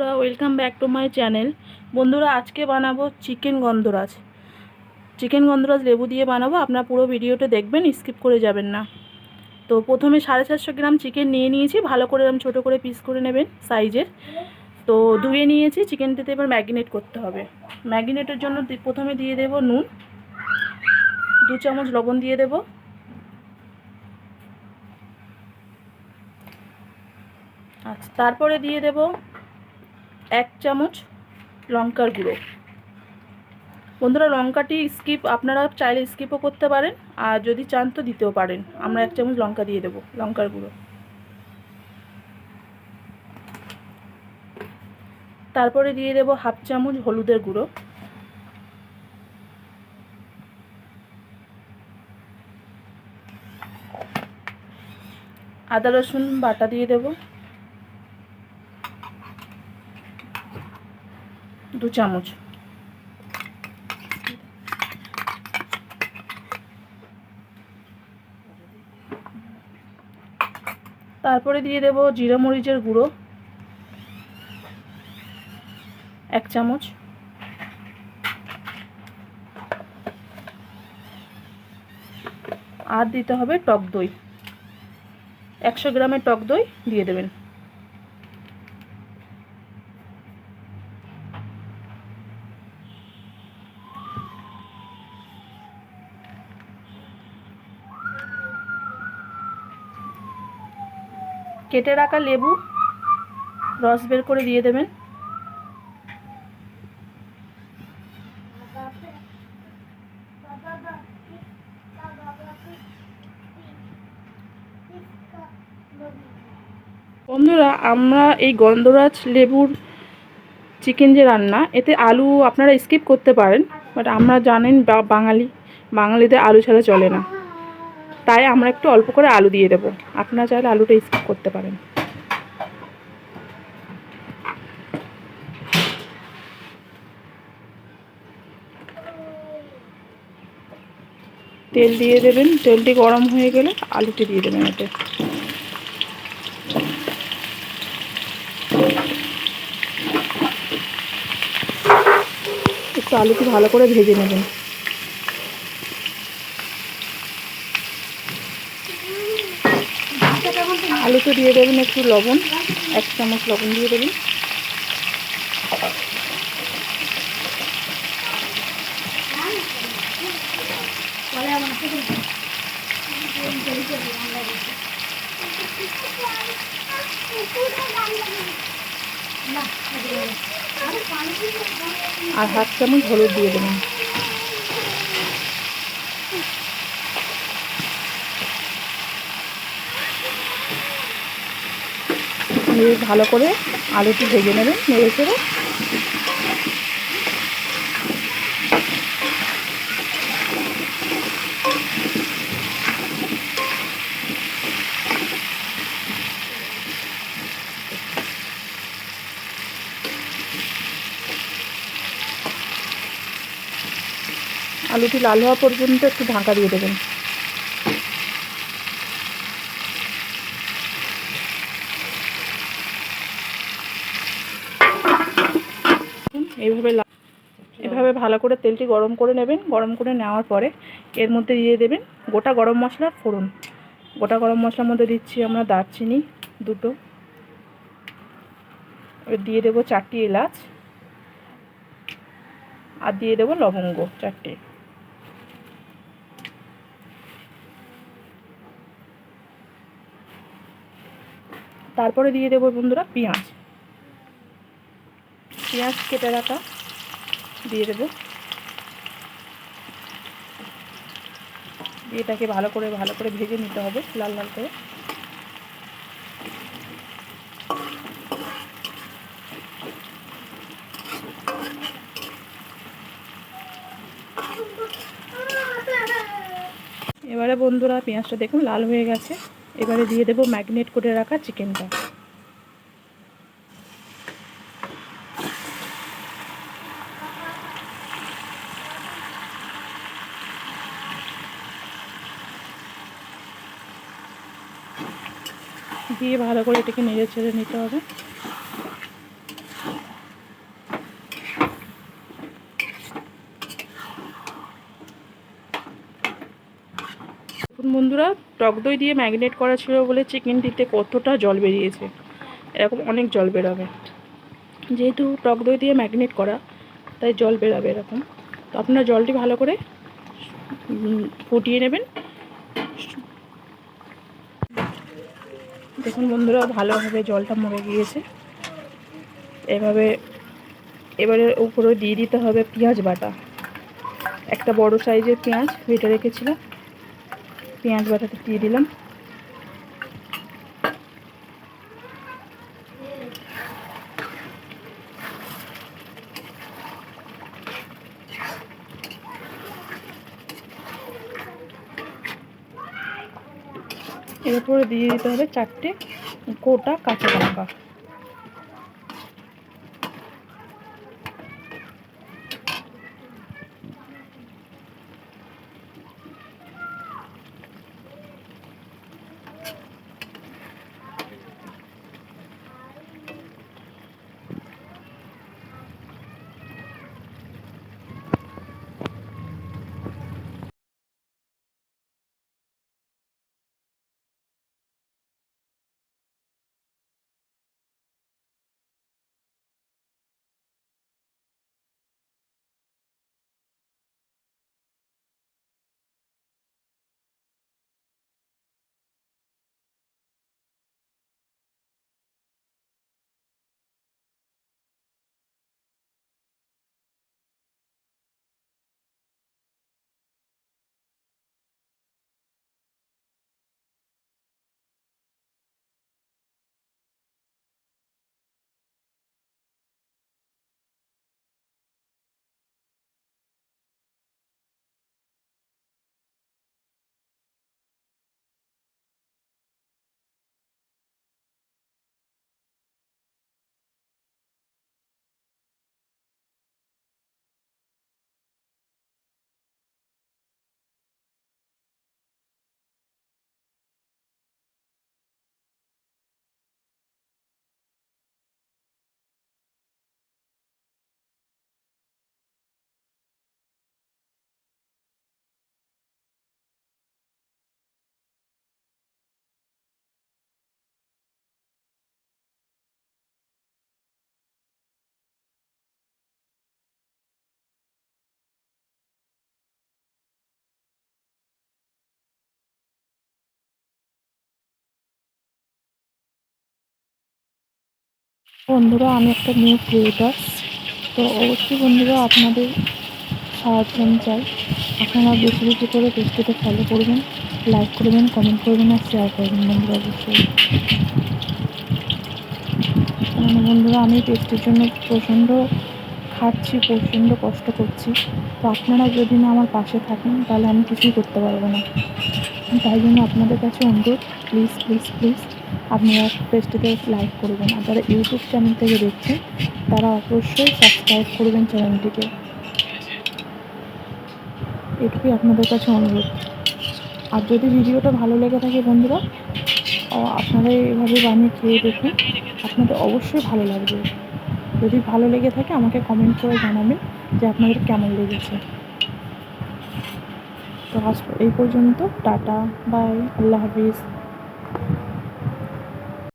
বন্ধুরা, welcome back to my channel. বন্ধুরা, আজকে বানাবো চিকেন গন্ধরাজ। লেবু দিয়ে বানাবো। আপনারা পুরো ভিডিওটা দেখবেন, স্কিপ করে যাবেন না। তো প্রথমে 750 গ্রাম চিকেন নিয়ে নিয়েছি। ভালো করে এরকম ছোটো করে পিস করে নেবেন সাইজের। তো ধুয়ে নিয়েছি। চিকেনটাতে এবার ম্যারিনেট করতে হবে। ম্যারিনেটের জন্য প্রথমে দিয়ে দেব নুন, 2 চামচ লবণ দিয়ে দেব, আচ্ছা তারপরে দিয়ে দেব 1 চামচ লঙ্কার গুঁড়ো। বন্ধুরা, লঙ্কাটি আপনারা চাইলে স্কিপও করতে পারেন, আর যদি চান তো দিতেও পারেন। আমরা 1 চামচ লঙ্কা দিয়ে দেব, লঙ্কার গুঁড়ো। তারপরে দিয়ে দেব 1/2 চামচ হলুদের গুঁড়ো, আদা রসুন বাটা দিয়ে দেব 2 চামচ, তারপরে দিয়ে দেব জিরা মরিচের গুঁড়ো 1 চামচ, আর দিতে হবে টক দই। 100 গ্রামের টক দই দিয়ে দেবেন। কেটে রাখা লেবু রস বের করে দিয়ে দেবেন। বন্ধুরা, আমরা এই গন্ধরাজ লেবুর চিকেন যে রান্না, এতে আলু আপনারা স্কিপ করতে পারেন, বাট আমরা জানেন বাঙালিদের আলু ছাড়া চলে না, তাই আমরা একটু অল্প করে আলু দিয়ে দেবো। আপনারা চাইলে আলুটা স্কিপ করতে পারেন। তেল দিয়ে দেবেন। তেলটি গরম হয়ে গেলে আলুটি দিয়ে দেবেন এতে। একটু আলুটি ভালো করে ভেজে নেবেন। আলুতে দিয়ে দেবেন একটু লবণ, 1 চামচ লবণ দিয়ে দেবেন। আর 1/2 চামচ হলুদ দিয়ে দেবেন। দিয়ে ভালো করে আলুটি ভেজে নেবেন নেড়ে চেড়ে। আলুটি লাল হওয়া পর্যন্ত একটু ঢাকা দিয়ে দেবেন। এভাবে ভালো করে তেলটি গরম করে নেবেন। গরম করে নেওয়ার পরে এর মধ্যে দিয়ে দেবেন গোটা গরম মশলার ফোড়ন। গোটা গরম মশলার মধ্যে দিচ্ছি আমরা দারচিনি 2টো, দিয়ে দেবো 4টি এলাচ, আর দিয়ে দেবো লবঙ্গ 4টে। তারপরে দিয়ে দেবো বন্ধুরা পেঁয়াজ কেটে রাখা দিয়ে দেবো। এটাকে ভালো করে ভেজে নিতে হবে লাল লাল করে। এবারে বন্ধুরা, পেঁয়াজটা দেখুন লাল হয়ে গেছে। এবারে দিয়ে দেবো ম্যারিনেট করে রাখা চিকেনটা। দিয়ে ভালো করে এটাকে নেড়ে ছেড়ে নিতে হবে। বন্ধুরা, টক দই দিয়ে ম্যারিনেট করা ছিল বলে চিকেনটিতে কতটা জল বেরিয়েছে। এরকম অনেক জল বেরোবে, যেহেতু টক দই দিয়ে ম্যারিনেট করা তাই জল বেরোবে এরকম। তো আপনারা জলটি ভালো করে ফুটিয়ে নেবেন। দেখুন বন্ধুরা, ভালোভাবে জলটা মরে গিয়েছে। এবারে উপরে দিয়ে দিতে হবে পেঁয়াজ বাটা। একটা বড় সাইজের পেঁয়াজ বেটে রেখেছিলাম, পেঁয়াজ বাটাটা দিয়ে দিলাম। এরপরে দিয়ে দিতে হবে 4টে গোটা কাঁচা লঙ্কা। বন্ধুরা, আমি একটা নিউ ক্রিয়েটার, তো অবশ্যই বন্ধুরা আপনাদের সাহায্য আমি চাই। আপনারা বেশি বেশি করে পেজটিতে ফলো করবেন, লাইক করবেন, কমেন্ট করবেন আর শেয়ার করবেন বন্ধুরা অবশ্যই। কারণ বন্ধুরা, আমি পেজটির জন্য প্রচণ্ড খাটছি, প্রচণ্ড কষ্ট করছি। তো আপনারা যদি না আমার পাশে থাকেন তাহলে আমি কিছুই করতে পারবো না। তাই জন্য আপনাদের কাছে অনুরোধ, প্লিজ প্লিজ প্লিজ আপনারা পেজটিতে লাইক করবেন। আর যারা ইউটিউব চ্যানেল থেকে দেখছেন তারা অবশ্যই সাবস্ক্রাইব করবেন চ্যানেলটিকে। এটুকুই আপনাদের কাছে অনুরোধ। আর যদি ভিডিওটা ভালো লেগে থাকে বন্ধুরা, আপনারা এভাবে বানিয়ে খেয়ে দেখুন, আপনাদের অবশ্যই ভালো লাগবে। যদি ভালো লেগে থাকে আমাকে কমেন্ট করে জানাবেন যে আপনাদের কেমন লেগেছে। তো আজ এই পর্যন্ত, টাটা, বাই, আল্লাহ হাফিজ।